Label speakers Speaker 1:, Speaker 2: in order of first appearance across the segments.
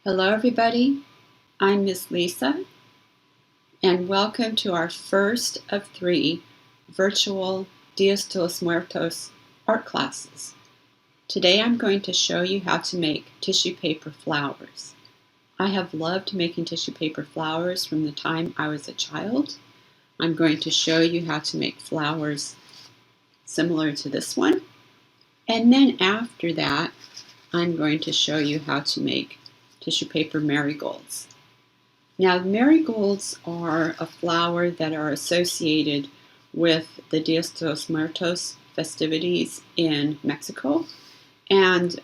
Speaker 1: Hello everybody, I'm Miss Lisa and welcome to our first of 3 virtual Dias de los Muertos art classes. Today I'm going to show you how to make tissue paper flowers. I have loved making tissue paper flowers from the time I was a child. I'm going to show you how to make flowers similar to this one, and then after that I'm going to show you how to make tissue paper marigolds. Now, marigolds are a flower that are associated with the Dias de los Muertos festivities in Mexico, and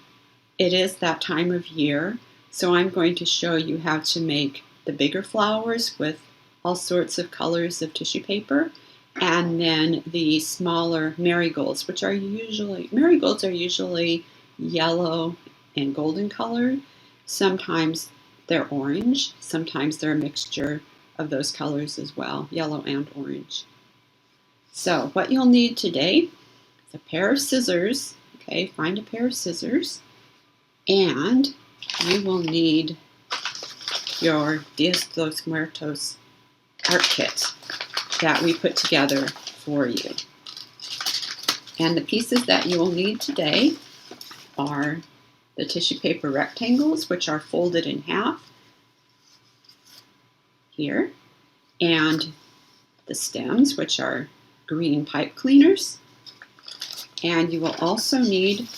Speaker 1: it is that time of year, so I'm going to show you how to make the bigger flowers with all sorts of colors of tissue paper, and then the smaller marigolds, marigolds are usually yellow and golden colored. Sometimes they're orange, sometimes they're a mixture of those colors as well, yellow and orange. So what you'll need today is a pair of scissors, okay, find a pair of scissors, and you will need your Dias de los Muertos art kit that we put together for you. And the pieces that you will need today are the tissue paper rectangles, which are folded in half here, and the stems, which are green pipe cleaners. And you will also need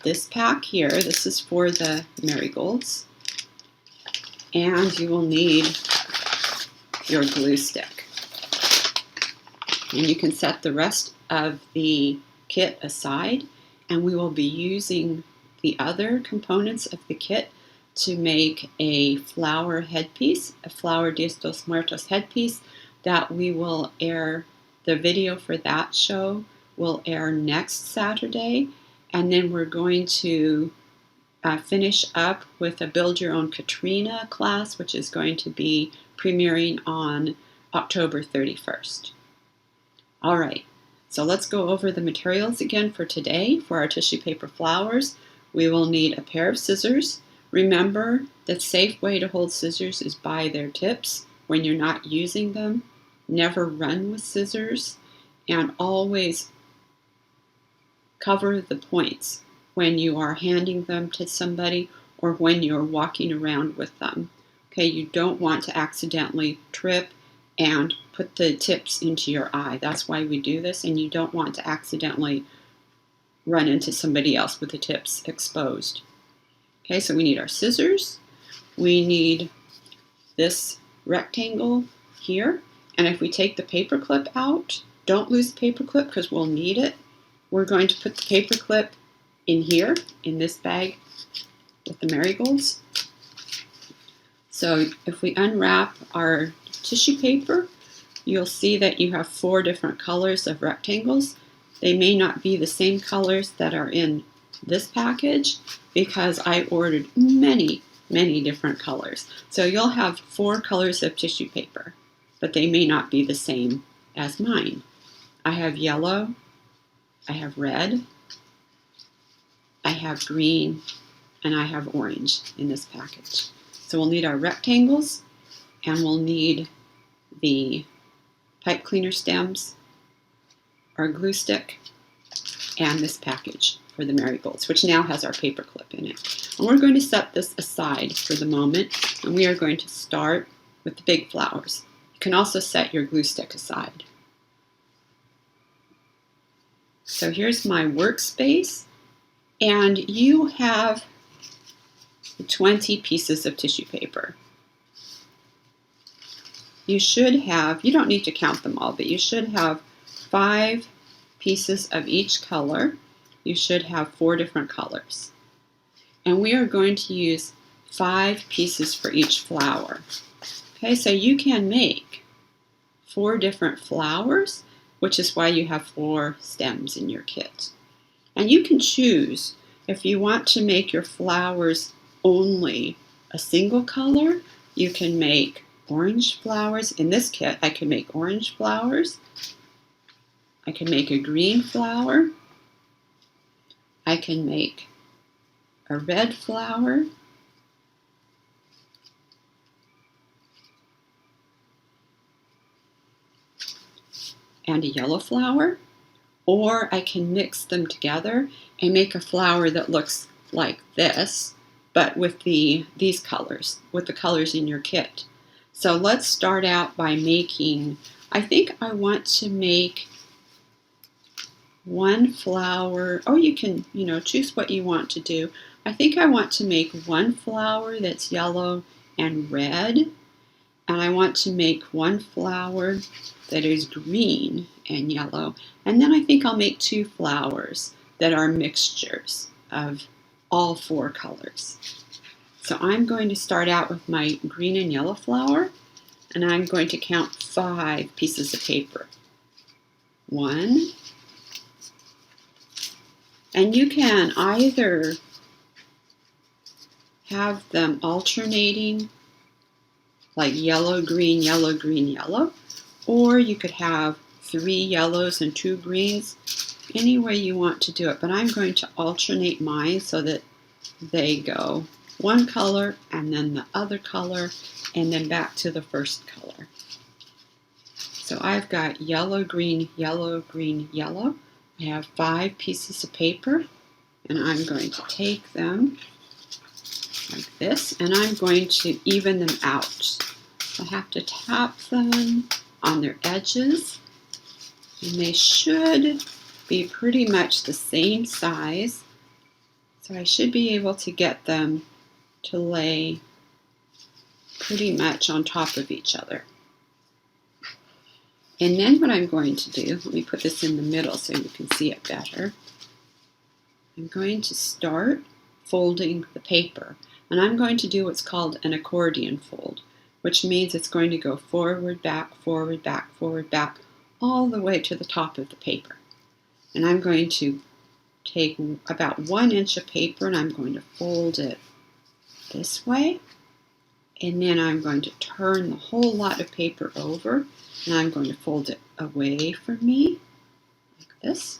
Speaker 1: this pack here. This is for the marigolds. And you will need your glue stick. And you can set the rest of the kit aside, and we will be using the other components of the kit to make a flower headpiece, a flower Dias de los Muertos headpiece that we will air. The video for that show will air next Saturday, and then we're going to finish up with a Build Your Own Catrina class, which is going to be premiering on October 31st. All right, so let's go over the materials again for today. For our tissue paper flowers, we will need a pair of scissors. Remember, the safe way to hold scissors is by their tips when you're not using them. Never run with scissors, and always cover the points when you are handing them to somebody or when you're walking around with them. Okay, you don't want to accidentally trip and put the tips into your eye. That's why we do this, and you don't want to accidentally run into somebody else with the tips exposed. Okay, so we need our scissors. We need this rectangle here. And if we take the paper clip out, don't lose the paper clip because we'll need it. We're going to put the paper clip in here, in this bag with the marigolds. So if we unwrap our tissue paper, you'll see that you have 4 different colors of rectangles. They may not be the same colors that are in this package because I ordered many different colors. So you'll have 4 colors of tissue paper, but they may not be the same as mine. I have yellow, I have red, I have green, and I have orange in this package. So we'll need our rectangles, and we'll need the pipe cleaner stems, our glue stick, and this package for the marigolds, which now has our paper clip in it. And we're going to set this aside for the moment, and we are going to start with the big flowers. You can also set your glue stick aside. So here's my workspace, and you have 20 pieces of tissue paper. You should have, you don't need to count them all, but you should have 5 pieces of each color. You should have 4 different colors. And we are going to use 5 pieces for each flower. Okay, so you can make 4 different flowers, which is why you have 4 stems in your kit. And you can choose if you want to make your flowers only a single color. You can make orange flowers. In this kit, I can make orange flowers. I can make a green flower. I can make a red flower. and a yellow flower, or I can mix them together and make a flower that looks like this, but with these colors, with the colors in your kit. So let's start out by making, I think I want to make one flower, or you can, choose what you want to do. I think I want to make one flower that's yellow and red, and I want to make one flower that is green and yellow, and then I think I'll make two flowers that are mixtures of all four colors. So I'm going to start out with my green and yellow flower, and I'm going to count 5 pieces of paper. 1, and you can either have them alternating, like yellow, green, yellow, green, yellow, or you could have 3 yellows and 2 greens, any way you want to do it. But I'm going to alternate mine so that they go one color and then the other color and then back to the first color. So I've got yellow, green, yellow, green, yellow. I have 5 pieces of paper, and I'm going to take them like this, and I'm going to even them out. I have to tap them on their edges, and they should be pretty much the same size. So I should be able to get them to lay pretty much on top of each other. And then what I'm going to do, let me put this in the middle so you can see it better. I'm going to start folding the paper, and I'm going to do what's called an accordion fold, which means it's going to go forward, back, forward, back, forward, back, all the way to the top of the paper. And I'm going to take about 1 inch of paper, and I'm going to fold it this way, and then I'm going to turn the whole lot of paper over, and I'm going to fold it away from me, like this.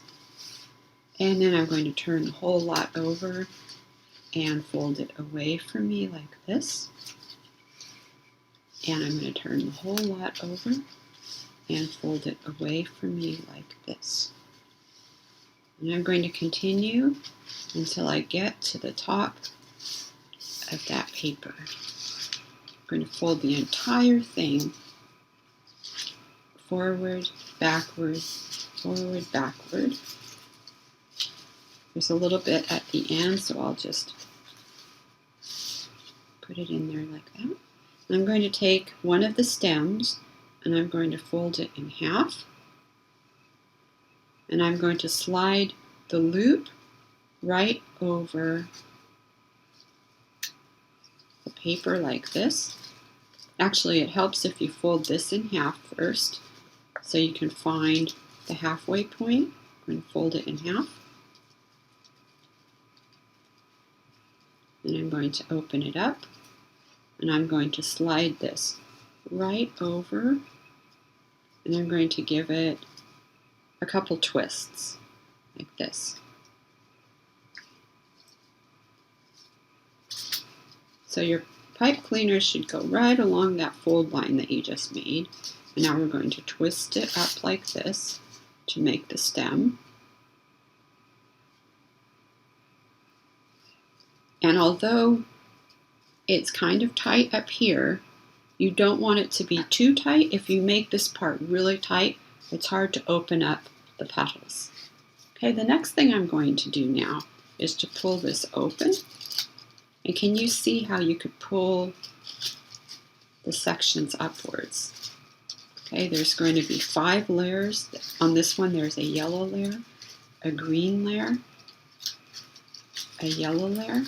Speaker 1: And then I'm going to turn the whole lot over and fold it away from me, like this. And I'm going to turn the whole lot over and fold it away from me, like this. And I'm going to continue until I get to the top of that paper. I'm going to fold the entire thing forward, backward, forward, backward. There's a little bit at the end, so I'll just put it in there like that. And I'm going to take one of the stems, and I'm going to fold it in half. And I'm going to slide the loop right over the paper like this. Actually, it helps if you fold this in half first, so you can find the halfway point. I'm going to fold it in half. And I'm going to open it up, and I'm going to slide this right over, and I'm going to give it a couple twists like this. So your pipe cleaner should go right along that fold line that you just made. And now we're going to twist it up like this to make the stem. And although it's kind of tight up here, you don't want it to be too tight. If you make this part really tight, it's hard to open up the petals. Okay, the next thing I'm going to do now is to pull this open. And can you see how you could pull the sections upwards? Okay, there's going to be 5 layers. On this one, there's a yellow layer, a green layer, a yellow layer,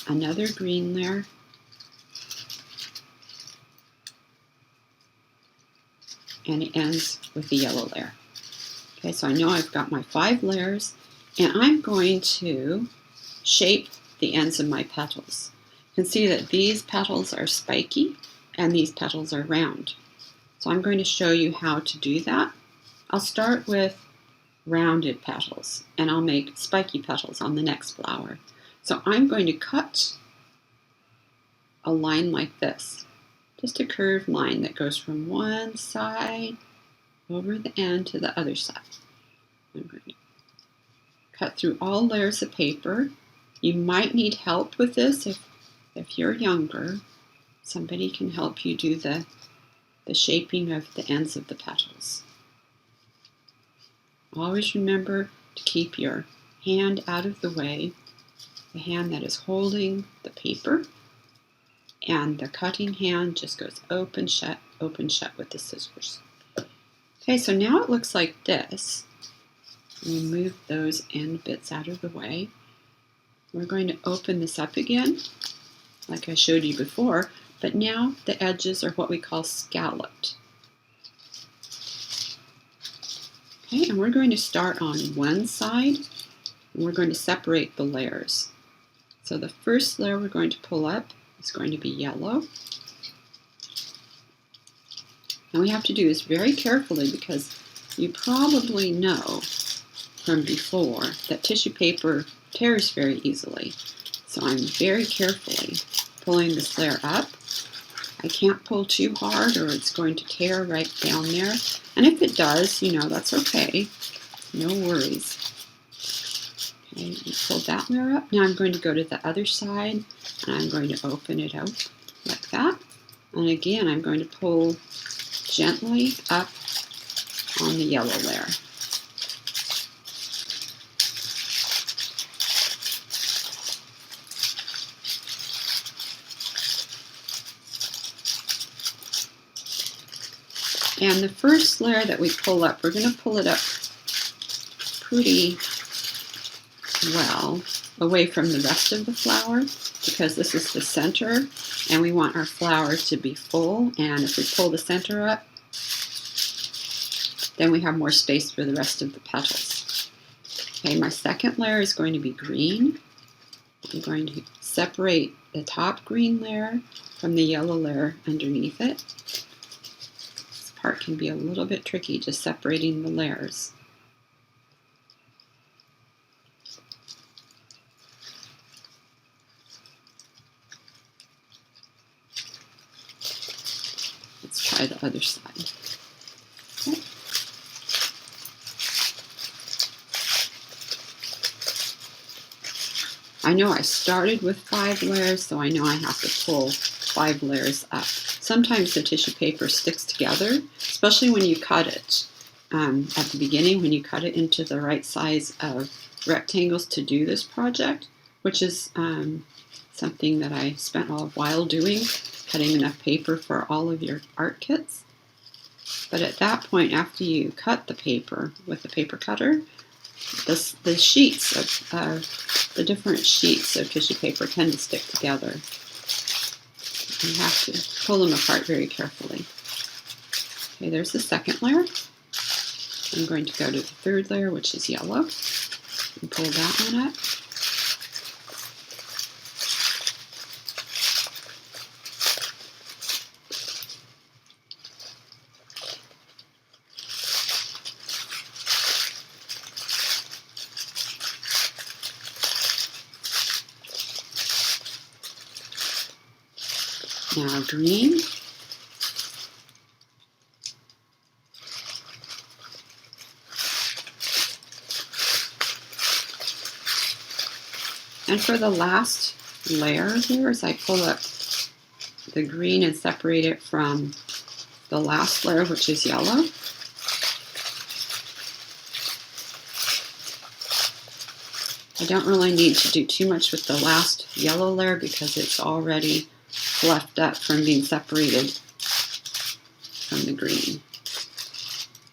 Speaker 1: another green layer, and it ends with the yellow layer. Okay, so I know I've got my 5 layers, and I'm going to shape the ends of my petals. You can see that these petals are spiky and these petals are round. So I'm going to show you how to do that. I'll start with rounded petals, and I'll make spiky petals on the next flower. So I'm going to cut a line like this, just a curved line that goes from one side over the end to the other side. I'm going to cut through all layers of paper. You might need help with this if you're younger. Somebody can help you do the shaping of the ends of the petals. Always remember to keep your hand out of the way, the hand that is holding the paper, and the cutting hand just goes open, shut with the scissors. Okay, so now it looks like this. We move those end bits out of the way. We're going to open this up again, like I showed you before, but now the edges are what we call scalloped. Okay, and we're going to start on one side, and we're going to separate the layers. So the first layer we're going to pull up is going to be yellow. And we have to do this very carefully because you probably know from before that tissue paper tears very easily. So I'm very carefully pulling this layer up. I can't pull too hard or it's going to tear right down there. And if it does, that's okay. No worries. Okay, you pull that layer up. Now I'm going to go to the other side and I'm going to open it up like that. And again, I'm going to pull gently up on the yellow layer. And the first layer that we pull up, we're going to pull it up pretty well away from the rest of the flower because this is the center and we want our flower to be full, and if we pull the center up, then we have more space for the rest of the petals. Okay, my second layer is going to be green. I'm going to separate the top green layer from the yellow layer underneath it. This part can be a little bit tricky, just separating the layers. Let's try the other side. Okay. I know I started with 5 layers, so I know I have to pull 5 layers up. Sometimes the tissue paper sticks together, especially when you cut it at the beginning, when you cut it into the right size of rectangles to do this project, which is something that I spent a while doing, cutting enough paper for all of your art kits. But at that point, after you cut the paper with the paper cutter, the sheets of the different sheets of tissue paper tend to stick together. You have to pull them apart very carefully. Okay, there's the second layer. I'm going to go to the third layer, which is yellow, and pull that one up. Now green. And for the last layer here, as I pull up the green and separate it from the last layer, which is yellow, I don't really need to do too much with the last yellow layer because it's already fluffed up from being separated from the green.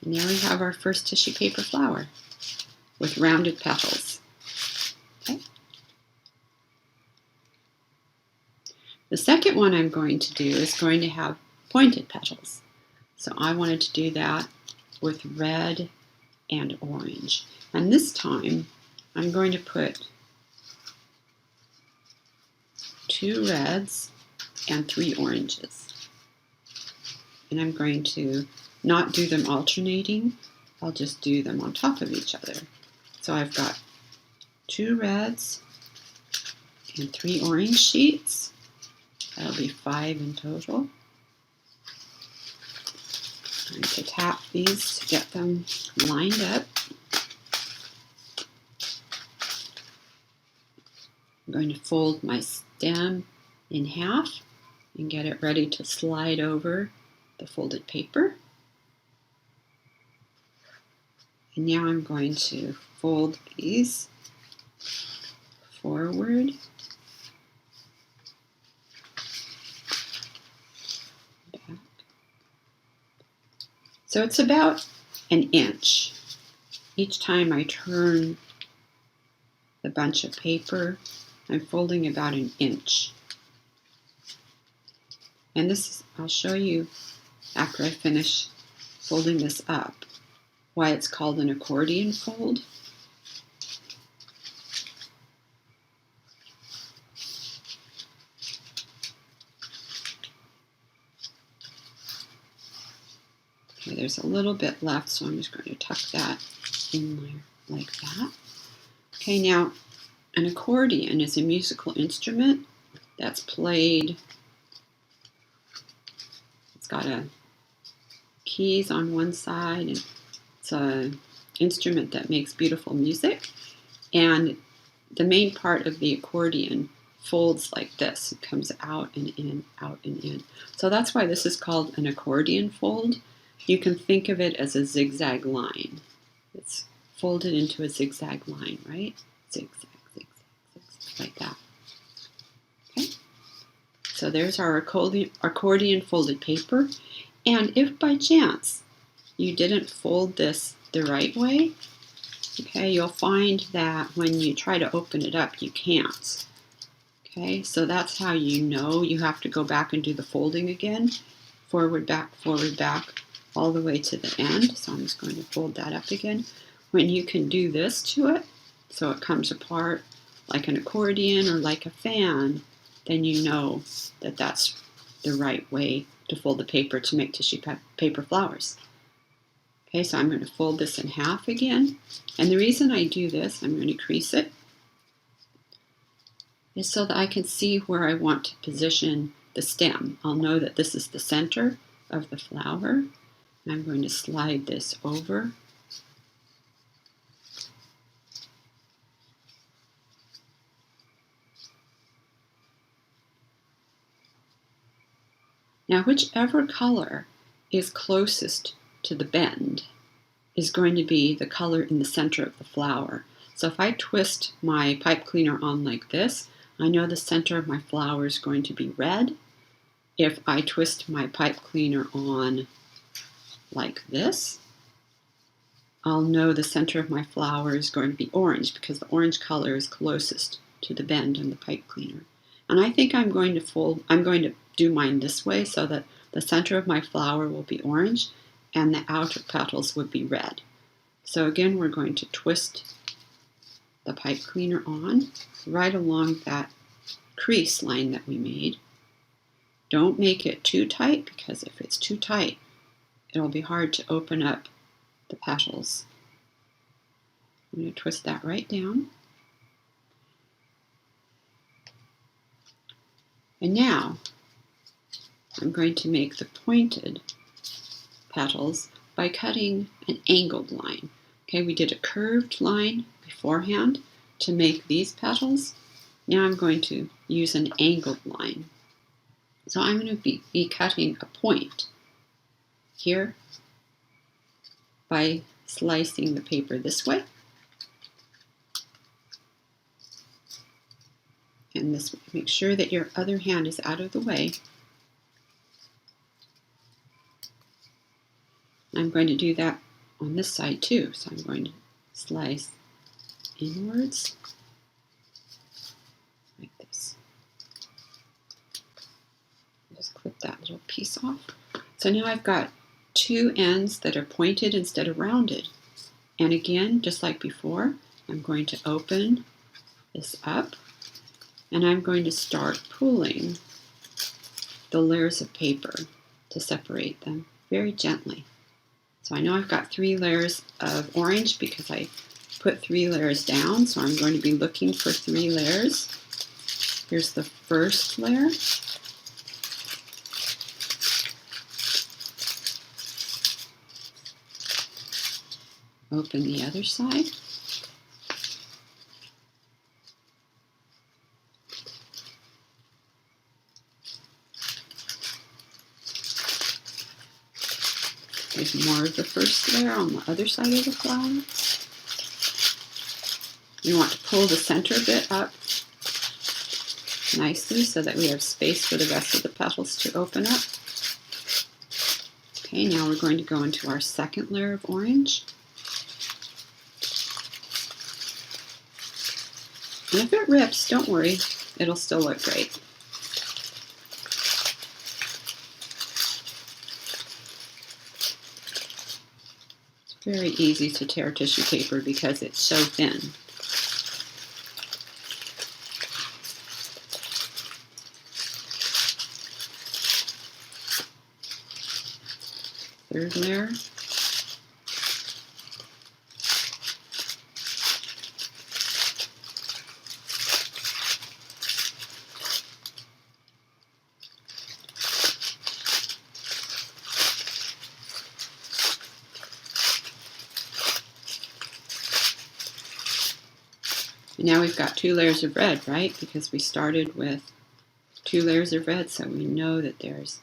Speaker 1: And there we have our first tissue paper flower with rounded petals. Okay. The second one I'm going to do is going to have pointed petals. So I wanted to do that with red and orange. And this time I'm going to put 2 reds and 3 oranges. And I'm going to not do them alternating, I'll just do them on top of each other. So I've got 2 reds and 3 orange sheets. That'll be 5 in total. I'm going to tap these to get them lined up. I'm going to fold my stem in half and get it ready to slide over the folded paper. And now I'm going to fold these forward. Back. So it's about an inch. Each time I turn the bunch of paper, I'm folding about an inch. And this, I'll show you after I finish folding this up, why it's called an accordion fold. Okay, there's a little bit left, so I'm just going to tuck that in there like that. Okay, now an accordion is a musical instrument that's played. It's got keys on one side, and it's an instrument that makes beautiful music. And the main part of the accordion folds like this. It comes out and in, out and in. So that's why this is called an accordion fold. You can think of it as a zigzag line. It's folded into a zigzag line, right? Zigzag, zigzag, zigzag, like that. Okay? So there's our accordion folded paper. And if by chance you didn't fold this the right way, okay, you'll find that when you try to open it up, you can't. Okay, so that's how you know you have to go back and do the folding again. Forward, back, all the way to the end. So I'm just going to fold that up again. When you can do this to it, so it comes apart like an accordion or like a fan, then you know that that's the right way to fold the paper to make tissue paper flowers. Okay, so I'm going to fold this in half again. And the reason I do this, I'm going to crease it, is so that I can see where I want to position the stem. I'll know that this is the center of the flower. And I'm going to slide this over. Now, whichever color is closest to the bend is going to be the color in the center of the flower. So if I twist my pipe cleaner on like this, I know the center of my flower is going to be red. If I twist my pipe cleaner on like this, I'll know the center of my flower is going to be orange because the orange color is closest to the bend in the pipe cleaner. And I think I'm going to do mine this way so that the center of my flower will be orange and the outer petals would be red. So again, we're going to twist the pipe cleaner on right along that crease line that we made. Don't make it too tight because if it's too tight, it'll be hard to open up the petals. I'm going to twist that right down. And now I'm going to make the pointed petals by cutting an angled line. Okay, we did a curved line beforehand to make these petals. Now I'm going to use an angled line. So I'm going to be cutting a point here by slicing the paper this way and this way. Make sure that your other hand is out of the way. I'm going to do that on this side too. So I'm going to slice inwards like this. Just clip that little piece off. So now I've got two ends that are pointed instead of rounded. And again, just like before, I'm going to open this up and I'm going to start pulling the layers of paper to separate them very gently. So I know I've got 3 layers of orange because I put 3 layers down, so I'm going to be looking for 3 layers. Here's the first layer. Open the other side. There's more of the first layer on the other side of the flower. You want to pull the center bit up nicely so that we have space for the rest of the petals to open up. Okay, now we're going to go into our second layer of orange. And if it rips, don't worry, it'll still look great. It's very easy to tear tissue paper because it's so thin. Third layer. And now we've got 2 layers of red, right? Because we started with 2 layers of red, so we know that there's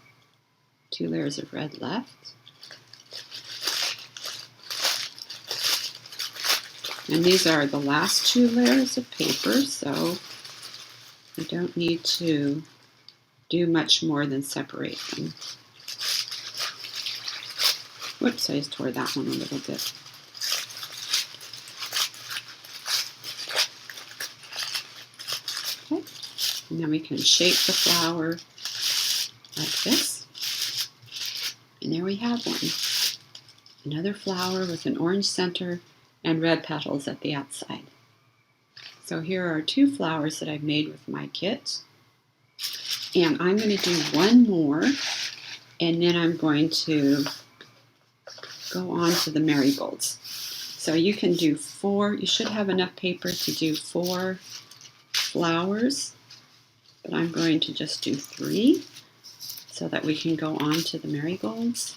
Speaker 1: 2 layers of red left. And these are the last 2 layers of paper, so we don't need to do much more than separate them. Whoops, I just tore that one a little bit. Okay, and then we can shape the flower like this. And there we have one. Another flower with an orange center and red petals at the outside. So here are 2 flowers that I've made with my kit. And I'm going to do one more, and then I'm going to go on to the marigolds. So you can do 4, you should have enough paper to do 4 flowers, but I'm going to just do 3 so that we can go on to the marigolds.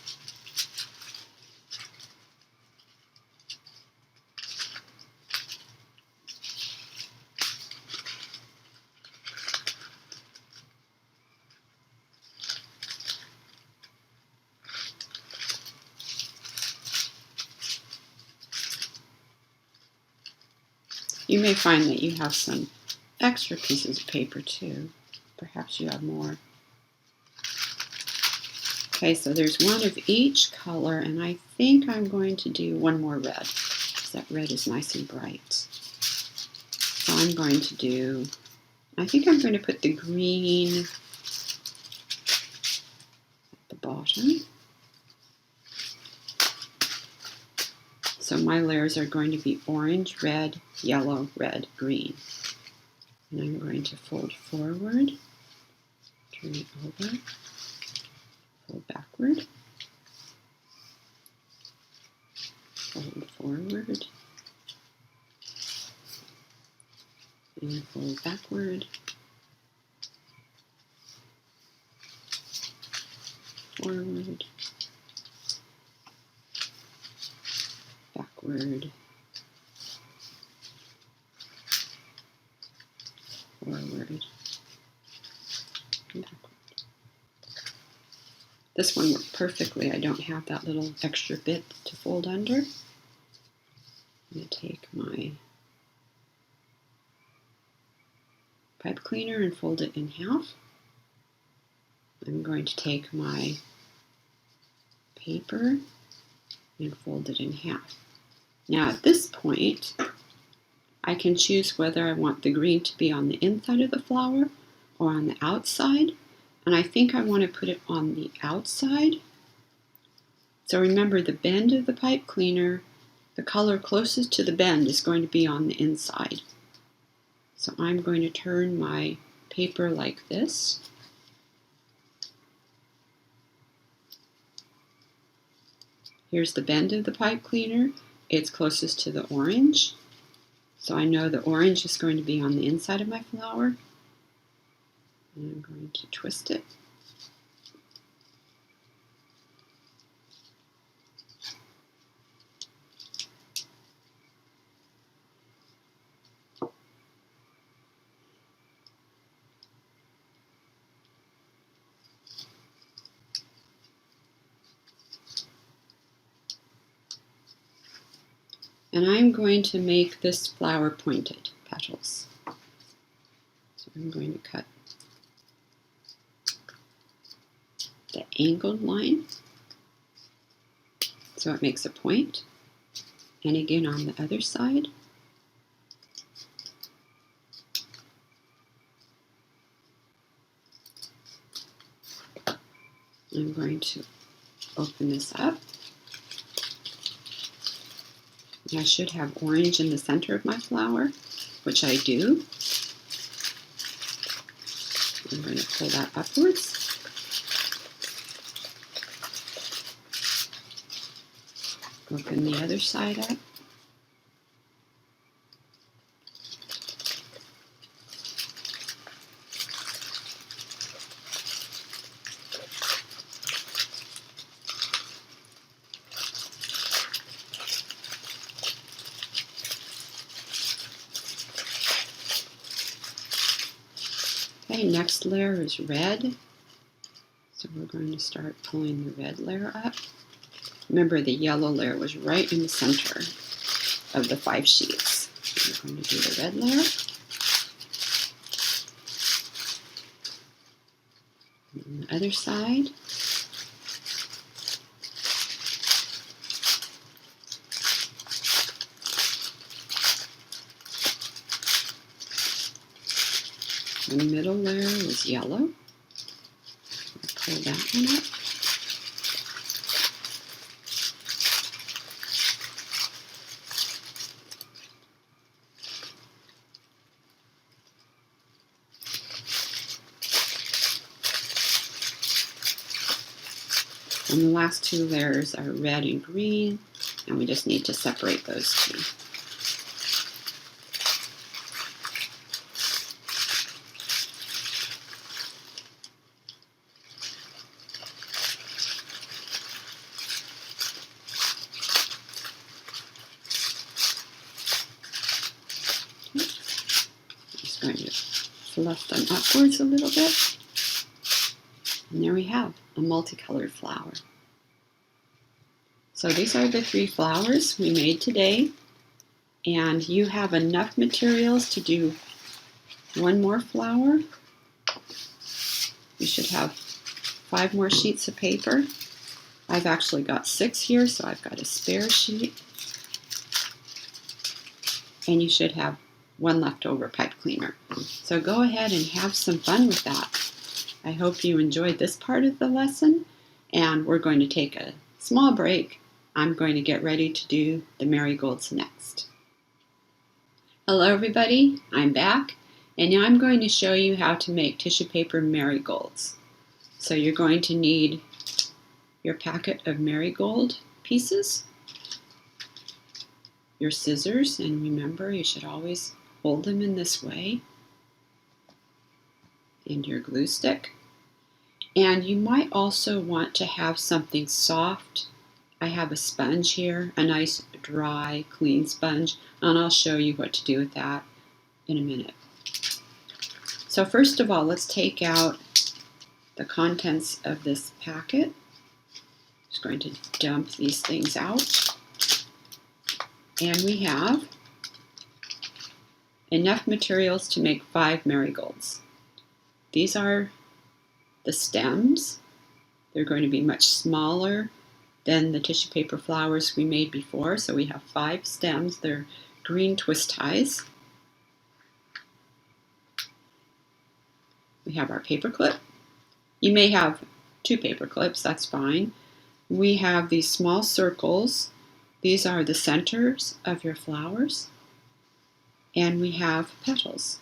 Speaker 1: You may find that you have some extra pieces of paper too. Perhaps you have more. Okay, so there's one of each color, and I think I'm going to do one more red, because that red is nice and bright. So I'm going to do, I think I'm going to put the green at the bottom. So my layers are going to be orange, red, yellow, red, green. And I'm going to fold forward, turn it over, fold backward, fold forward, and fold backward, forward, backward, forward, and backward. This one worked perfectly. I don't have that little extra bit to fold under. I'm going to take my pipe cleaner and fold it in half. I'm going to take my paper and fold it in half. Now at this point, I can choose whether I want the green to be on the inside of the flower or on the outside. And I think I want to put it on the outside. So remember, the bend of the pipe cleaner, the color closest to the bend is going to be on the inside. So I'm going to turn my paper like this. Here's the bend of the pipe cleaner. It's closest to the orange. So I know the orange is going to be on the inside of my flower. And I'm going to twist it. And I'm going to make this flower pointed petals. So I'm going to cut the angled line so it makes a point. And again on the other side. I'm going to open this up. I should have orange in the center of my flower, which I do. I'm going to pull that upwards. Open the other side up. Okay, next layer is red. So we're going to start pulling the red layer up. Remember, the yellow layer was right in the center of the 5 sheets. We're going to do the red layer. And on the other side. The middle layer was yellow. I'll pull that one up. And the last 2 layers are red and green, and we just need to separate those 2. Just going to fluff them upwards a little bit. And there we have a multicolored flower. So these are the 3 flowers we made today. And you have enough materials to do 1 more flower. You should have 5 more sheets of paper. I've actually got 6 here, so I've got a spare sheet. And you should have 1 leftover pipe cleaner. So go ahead and have some fun with that. I hope you enjoyed this part of the lesson, and we're going to take a small break. I'm going to get ready to do the marigolds next. Hello everybody, I'm back, and now I'm going to show you how to make tissue paper marigolds. So you're going to need your packet of marigold pieces, your scissors, and remember you should always hold them in this way, and your glue stick. And you might also want to have something soft. I have a sponge here, a nice dry, clean sponge, and I'll show you what to do with that in a minute. So first of all, let's take out the contents of this packet. Just going to dump these things out. And we have enough materials to make 5 marigolds. These are the stems. They're going to be much smaller than the tissue paper flowers we made before. So we have 5 stems. They're green twist ties. We have our paper clip. You may have 2 paper clips, that's fine. We have these small circles. These are the centers of your flowers. And we have petals.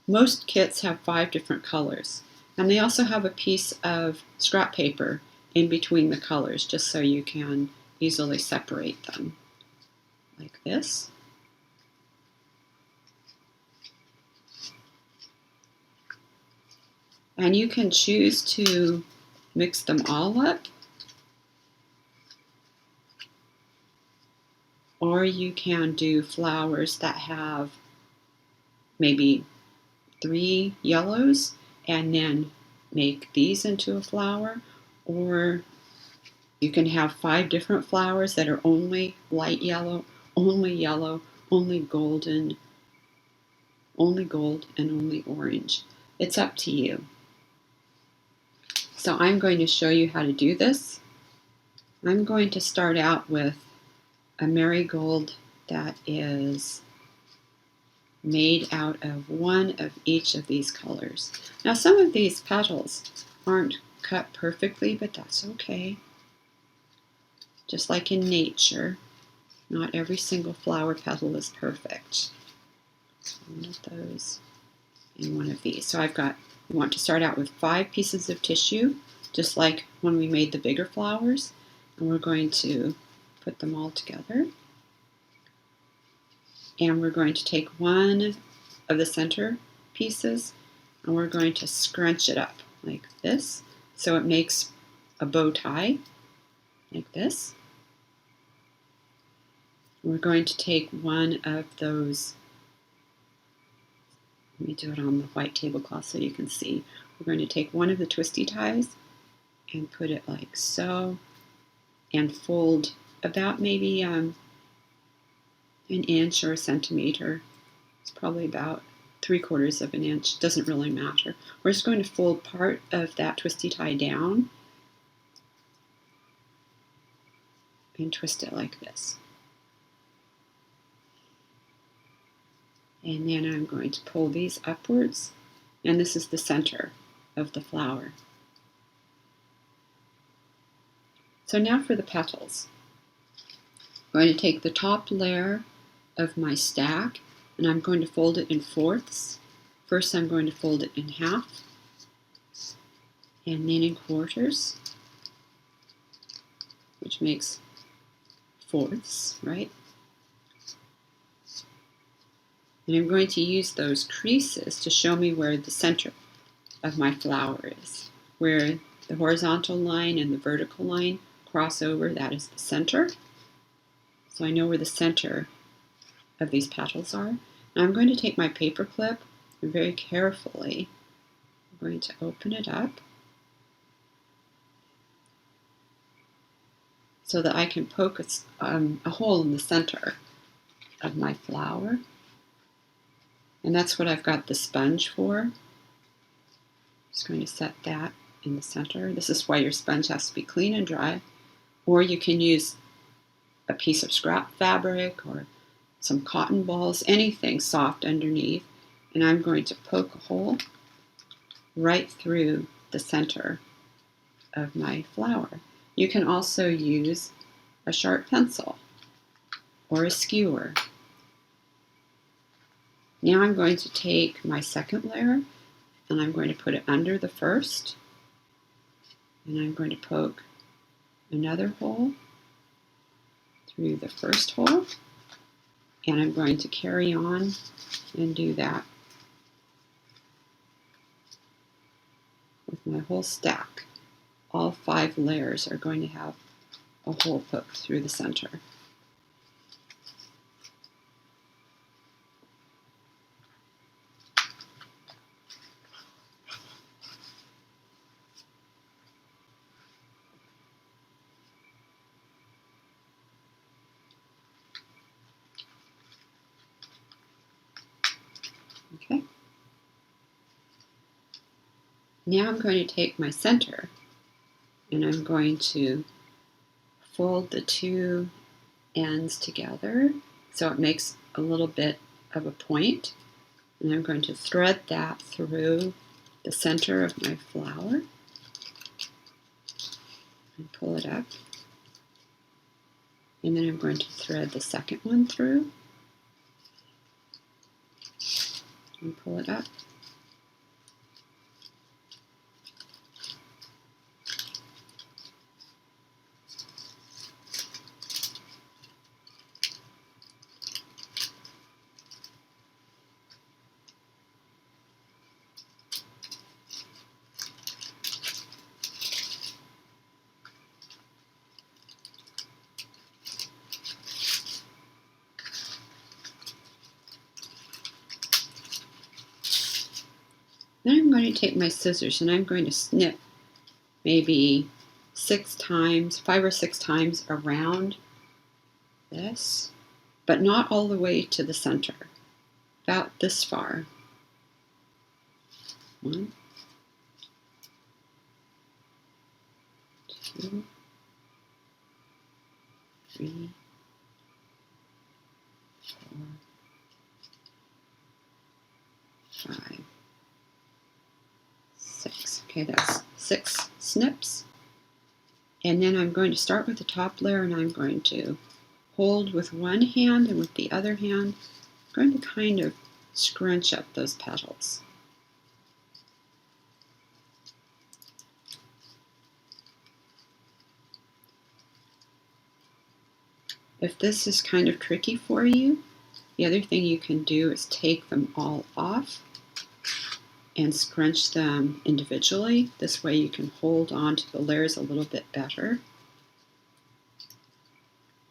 Speaker 1: Most kits have 5 different colors. And they also have a piece of scrap paper in between the colors, just so you can easily separate them, like this. And you can choose to mix them all up, or you can do flowers that have maybe 3 yellows and then make these into a flower, or you can have 5 different flowers that are only light yellow, only yellow, only golden, only gold, and only orange. It's up to you. So I'm going to show you how to do this. I'm going to start out with a marigold that is made out of one of each of these colors. Now some of these petals aren't cut perfectly, but that's okay. Just like in nature, not every single flower petal is perfect. One of those and one of these. So we want to start out with 5 pieces of tissue, just like when we made the bigger flowers, and we're going to put them all together. And we're going to take one of the center pieces and we're going to scrunch it up like this, so it makes a bow tie like this. We're going to take one of those, let me do it on the white tablecloth so you can see. We're going to take one of the twisty ties and put it like so and fold about maybe an inch or a centimeter. It's probably about 3/4 of an inch, doesn't really matter. We're just going to fold part of that twisty tie down and twist it like this. And then I'm going to pull these upwards, and this is the center of the flower. So now for the petals. I'm going to take the top layer of my stack and I'm going to fold it in fourths. First I'm going to fold it in half and then in quarters, which makes fourths, right? And I'm going to use those creases to show me where the center of my flower is. Where the horizontal line and the vertical line cross over, that is the center. So I know where the center of these petals are. Now I'm going to take my paper clip and very carefully I'm going to open it up so that I can poke a hole in the center of my flower. And that's what I've got the sponge for. Just going to set that in the center. This is why your sponge has to be clean and dry. Or you can use a piece of scrap fabric or some cotton balls, anything soft underneath. And I'm going to poke a hole right through the center of my flower. You can also use a sharp pencil or a skewer. Now I'm going to take my second layer and I'm going to put it under the first. And I'm going to poke another hole through the first hole. And I'm going to carry on and do that with my whole stack. All 5 layers are going to have a hole poked through the center. Okay. Now I'm going to take my center and I'm going to fold the 2 ends together so it makes a little bit of a point. And I'm going to thread that through the center of my flower and pull it up. And then I'm going to thread the second one through and pull it up. Then I'm going to take my scissors and I'm going to snip maybe 5 or 6 times around this. but not all the way to the center, about this far. 1, 2, 3, 4, 5, 6. Okay, that's 6 snips. And then I'm going to start with the top layer, and I'm going to hold with one hand, and with the other hand, I'm going to kind of scrunch up those petals. If this is kind of tricky for you, the other thing you can do is take them all off and scrunch them individually. This way you can hold on to the layers a little bit better.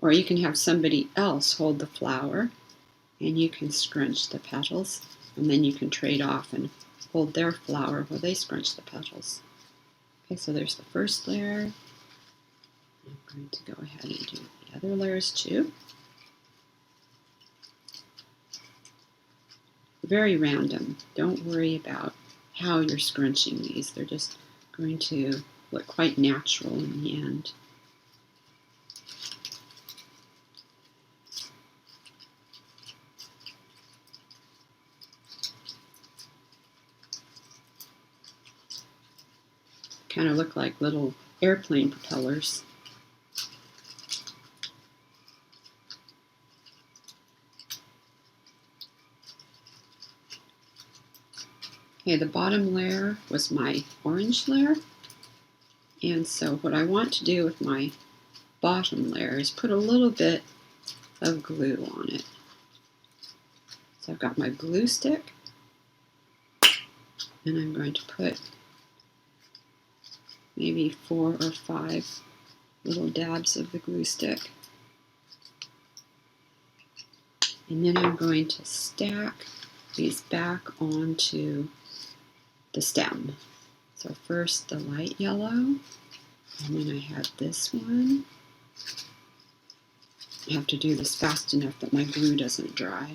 Speaker 1: Or you can have somebody else hold the flower and you can scrunch the petals, and then you can trade off and hold their flower while they scrunch the petals. Okay, so there's the first layer. I'm going to go ahead and do the other layers too. Very random. Don't worry about how you're scrunching these. They're just going to look quite natural in the end. Kind of look like little airplane propellers. Okay, the bottom layer was my orange layer, and so what I want to do with my bottom layer is put a little bit of glue on it. So I've got my glue stick, and I'm going to put maybe 4 or 5 little dabs of the glue stick. And then I'm going to stack these back onto the stem. So first the light yellow, and then I have this one. I have to do this fast enough that my glue doesn't dry.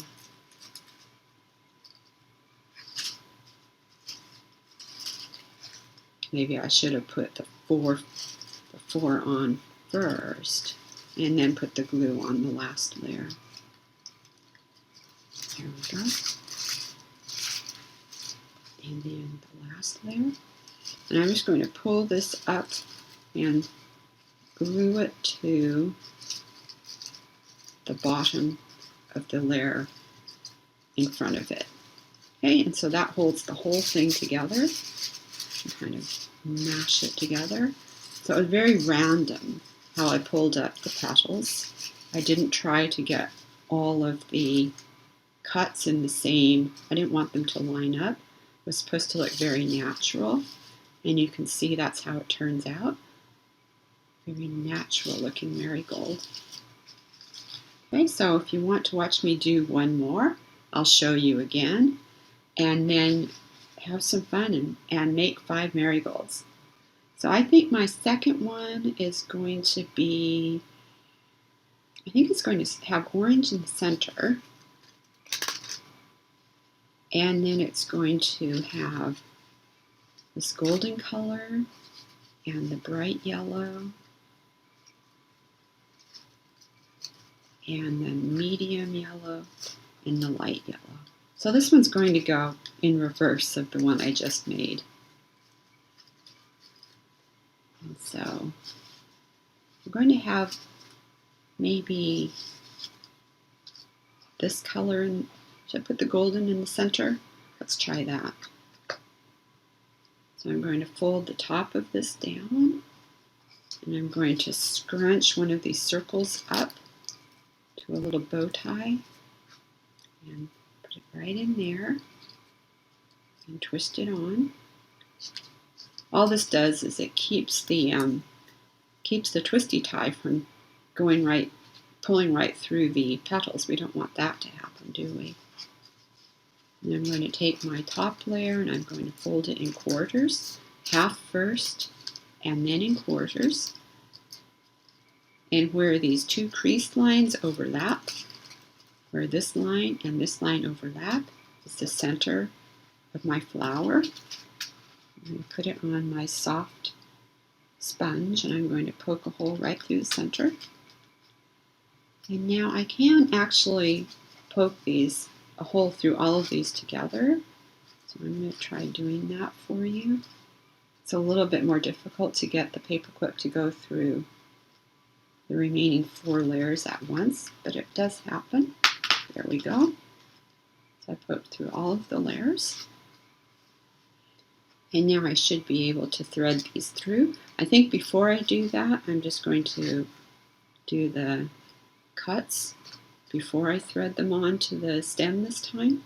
Speaker 1: Maybe I should have put the four on first and then put the glue on the last layer. There we go. And then the last layer. And I'm just going to pull this up and glue it to the bottom of the layer in front of it. Okay, and so that holds the whole thing together. And kind of mash it together. So it was very random how I pulled up the petals. I didn't try to get all of the cuts in the same, I didn't want them to line up. It was supposed to look very natural, and you can see that's how it turns out. Very natural looking marigold. Okay, so if you want to watch me do one more, I'll show you again, and then have some fun and make 5 marigolds. So I think my second one is going to be, I think it's going to have orange in the center, and then it's going to have this golden color and the bright yellow and the medium yellow and the light yellow. So this one's going to go in reverse of the one I just made. And so I'm going to have maybe this color, and should I put the golden in the center? Let's try that. So I'm going to fold the top of this down, and I'm going to scrunch one of these circles up to a little bow tie and put it right in there and twist it on. All this does is it keeps the twisty tie from going right, pulling right through the petals. We don't want that to happen, do we? And I'm going to take my top layer and I'm going to fold it in quarters, half first and then in quarters. And where these two crease lines overlap, where this line and this line overlap is the center of my flower. I'm going to put it on my soft sponge, and I'm going to poke a hole right through the center. And now I can actually poke a hole through all of these together. So I'm going to try doing that for you. It's a little bit more difficult to get the paperclip to go through the remaining 4 layers at once, but it does happen. There we go. So I poked through all of the layers. And now I should be able to thread these through. I think before I do that, I'm just going to do the cuts before I thread them onto the stem this time.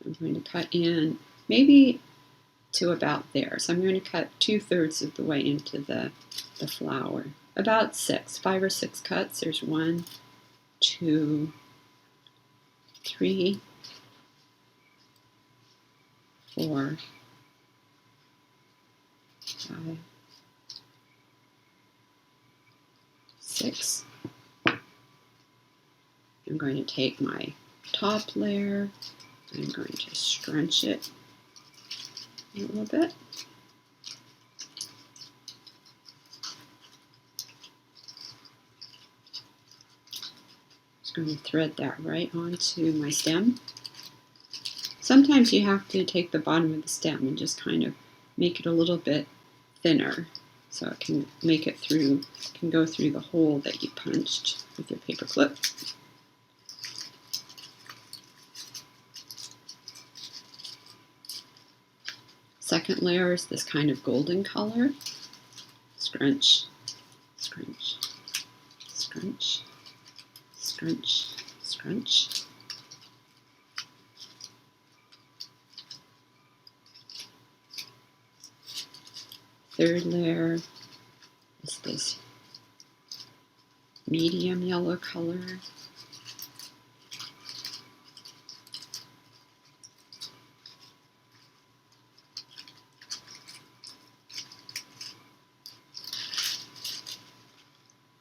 Speaker 1: I'm going to cut in maybe to about there. So I'm going to cut 2/3 of the way into the flower. About 5 or 6 cuts. There's 1, 2, 3, 4, 5, 6. I'm going to take my top layer, I'm going to scrunch it a little bit. Just going to thread that right onto my stem. Sometimes you have to take the bottom of the stem and just kind of make it a little bit thinner so it can make it through, can go through the hole that you punched with your paper clip. Second layer is this kind of golden color. Scrunch, scrunch, scrunch, scrunch, scrunch. Third layer is this medium yellow color.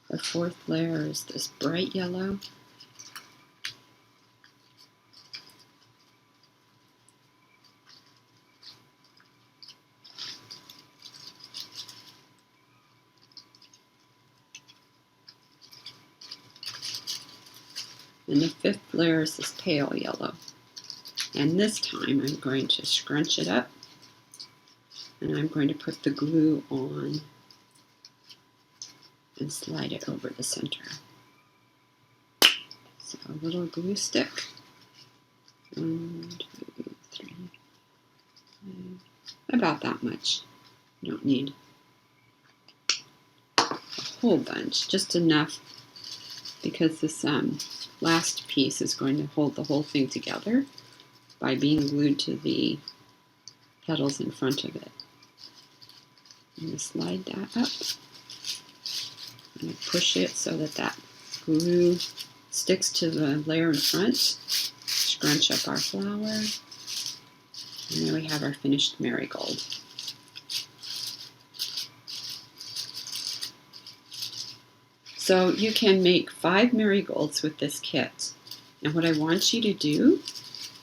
Speaker 1: The fourth layer is this bright yellow. And the fifth layer is this pale yellow. And this time I'm going to scrunch it up and I'm going to put the glue on and slide it over the center. So a little glue stick. 1, 2, 3, 5. About that much. You don't need a whole bunch, just enough because this last piece is going to hold the whole thing together by being glued to the petals in front of it. I'm going to slide that up. I'm going to push it so that that glue sticks to the layer in front. Scrunch up our flower. And there we have our finished marigold. So you can make 5 marigolds with this kit. And what I want you to do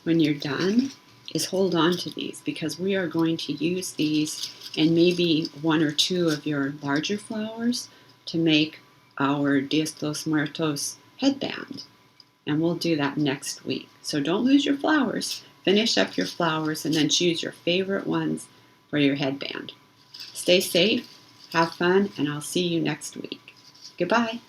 Speaker 1: when you're done is hold on to these because we are going to use these and maybe 1 or 2 of your larger flowers to make our Días de los Muertos headband. And we'll do that next week. So don't lose your flowers. Finish up your flowers and then choose your favorite ones for your headband. Stay safe, have fun, and I'll see you next week. Goodbye.